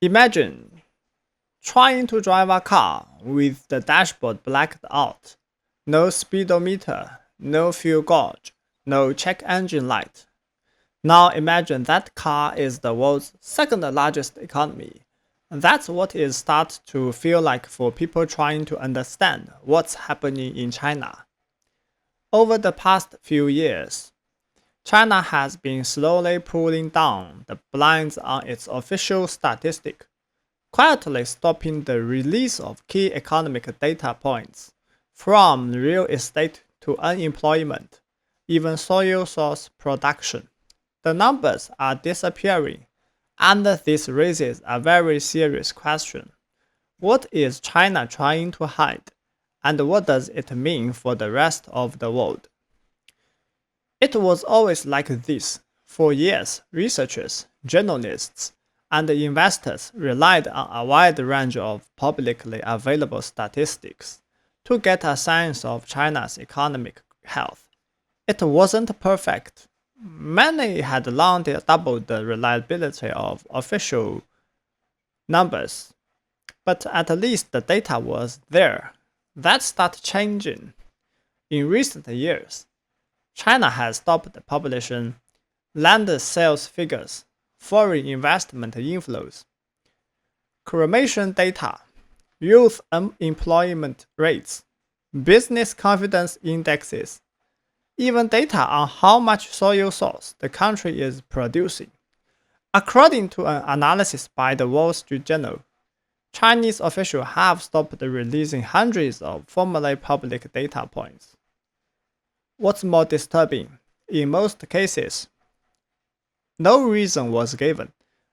Imagine trying to drive a car with the dashboard blacked out, no speedometer, no fuel gauge, no check engine light. Now imagine that car is the world's second largest economy. That's what it starts to feel like for people trying to understand what's happening in China. Over the past few years, China has been slowly pulling down the blinds on its official statistic, quietly stopping the release of key economic data points, from real estate to unemployment, even soil source production. The numbers are disappearing, and this raises a very serious question. What is China trying to hide, and what does it mean for the rest of the world? It was always like this. For years, researchers, journalists, and investors relied on a wide range of publicly available statistics to get a sense of China's economic health. It wasn't perfect. Many had long doubled the reliability of official numbers, but at least the data was there. That started changing. In recent years, China has stopped publishing land sales figures, foreign investment inflows, cremation data, youth unemployment rates, business confidence indexes, even data on how much soil source the country is producing. According to an analysis by the Wall Street Journal, Chinese officials have stopped releasing hundreds of formerly public data points. What's more disturbing, in most cases, no reason was given,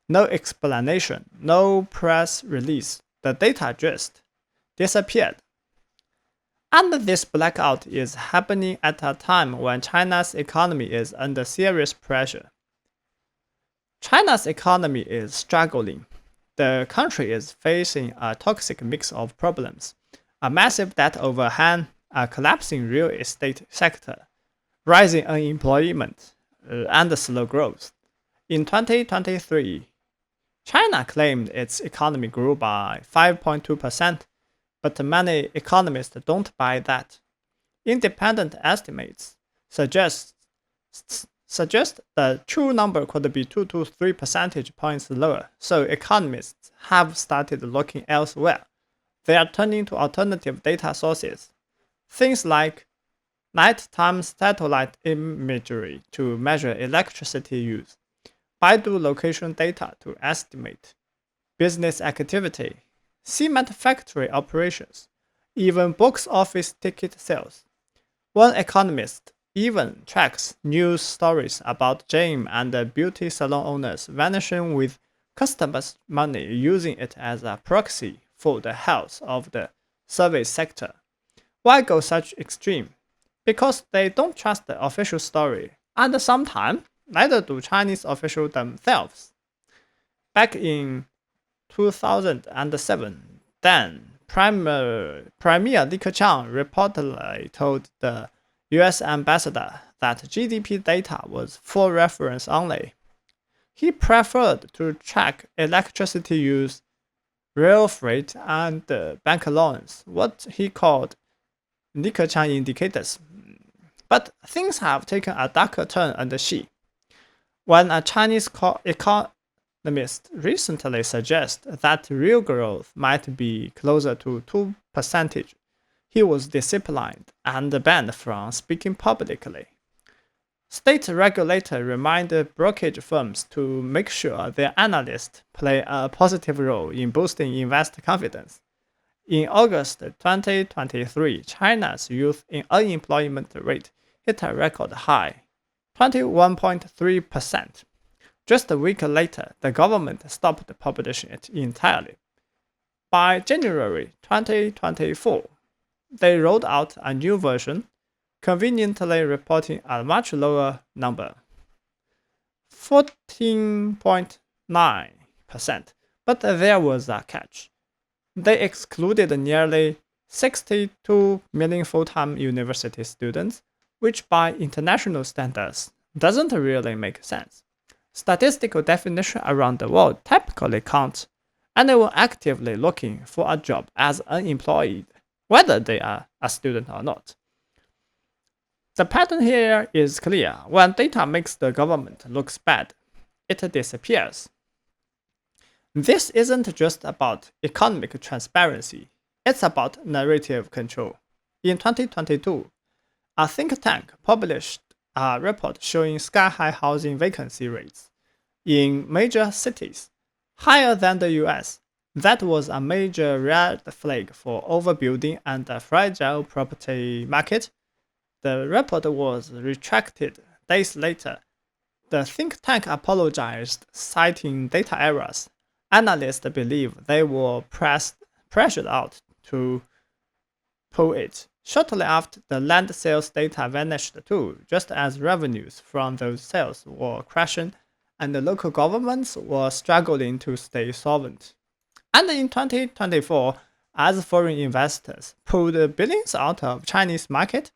no explanation, no press release. The data just disappeared. And this blackout is happening at a time when China's economy is under serious pressure. China's economy is struggling. The country is facing a toxic mix of problems: a massive debt overhang, a collapsing real estate sector, rising unemployment, and slow growth. In 2023, China claimed its economy grew by 5.2%, but many economists don't buy that. Independent estimates suggest the true number could be 2 to 3 percentage points lower, so economists have started looking elsewhere. They are turning to alternative data sources, things like nighttime satellite imagery to measure electricity use, Baidu location data to estimate business activity, cement factory operations, even box office ticket sales. One economist even tracks news stories about gym and beauty salon owners vanishing with customers' money, using it as a proxy for the health of the service sector. Why go such extreme? Because they don't trust the official story, and sometimes neither do Chinese officials themselves. Back in 2007, then Premier Li Keqiang reportedly told the US ambassador that GDP data was for reference only. He preferred to track electricity use, rail freight, and bank loans, what he called Li Keqiang indicators. But things have taken a darker turn under Xi. When a Chinese economist recently suggested that real growth might be closer to 2%, he was disciplined and banned from speaking publicly. State regulators remind brokerage firms to make sure their analysts play a positive role in boosting investor confidence. In August 2023, China's youth unemployment rate hit a record high, 21.3%. Just a week later, the government stopped publishing it entirely. By January 2024, they rolled out a new version, conveniently reporting a much lower number, 14.9%. But there was a catch. They excluded nearly 62 million full-time university students, which by international standards doesn't really make sense. Statistical definition around the world typically count and they were actively looking for a job as unemployed, whether they are a student or not. The pattern here is clear. When data makes the government look bad, it disappears. This isn't just about economic transparency, it's about narrative control. In 2022, a think tank published a report showing sky-high housing vacancy rates in major cities, higher than the US. That was a major red flag for overbuilding and a fragile property market. The report was retracted days later. The think tank apologized, citing data errors. Analysts believe they were pressured out to pull it. Shortly after, the land sales data vanished too, just as revenues from those sales were crashing and the local governments were struggling to stay solvent. And in 2024, as foreign investors pulled billions out of Chinese market,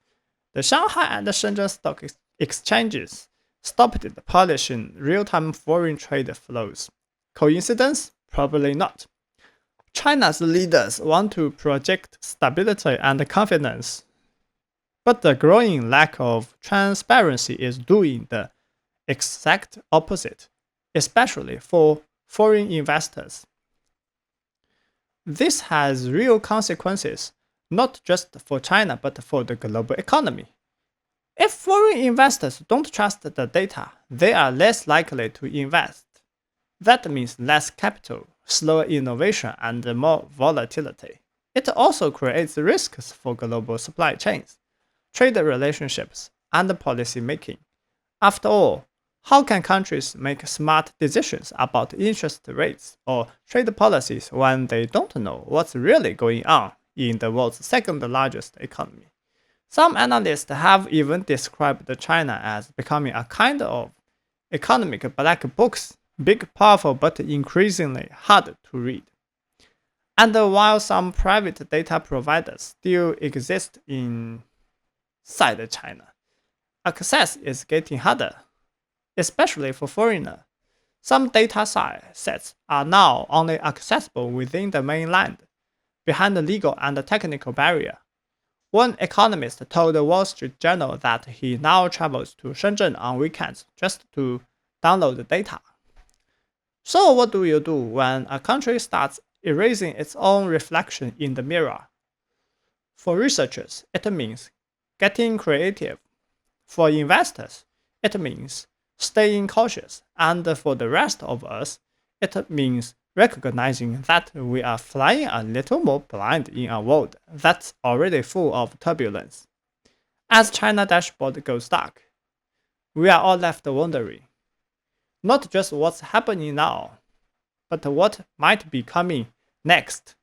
the Shanghai and the Shenzhen stock exchanges stopped polishing real-time foreign trade flows. Coincidence? Probably not. China's leaders want to project stability and confidence, but the growing lack of transparency is doing the exact opposite, especially for foreign investors. This has real consequences, not just for China but for the global economy. If foreign investors don't trust the data, they are less likely to invest. That means less capital, slower innovation, and more volatility. It also creates risks for global supply chains, trade relationships, and policy making. After all, how can countries make smart decisions about interest rates or trade policies when they don't know what's really going on in the world's second largest economy? Some analysts have even described China as becoming a kind of economic black box, big, powerful, but increasingly hard to read. And while some private data providers still exist inside China, access is getting harder, especially for foreigners. Some data sets are now only accessible within the mainland, behind the legal and technical barrier. One economist told the Wall Street Journal that he now travels to Shenzhen on weekends just to download the data. So what do you do when a country starts erasing its own reflection in the mirror? For researchers, it means getting creative. For investors, it means staying cautious. And for the rest of us, it means recognizing that we are flying a little more blind in a world that's already full of turbulence. As China dashboard goes dark, we are all left wondering, not just what's happening now, but what might be coming next.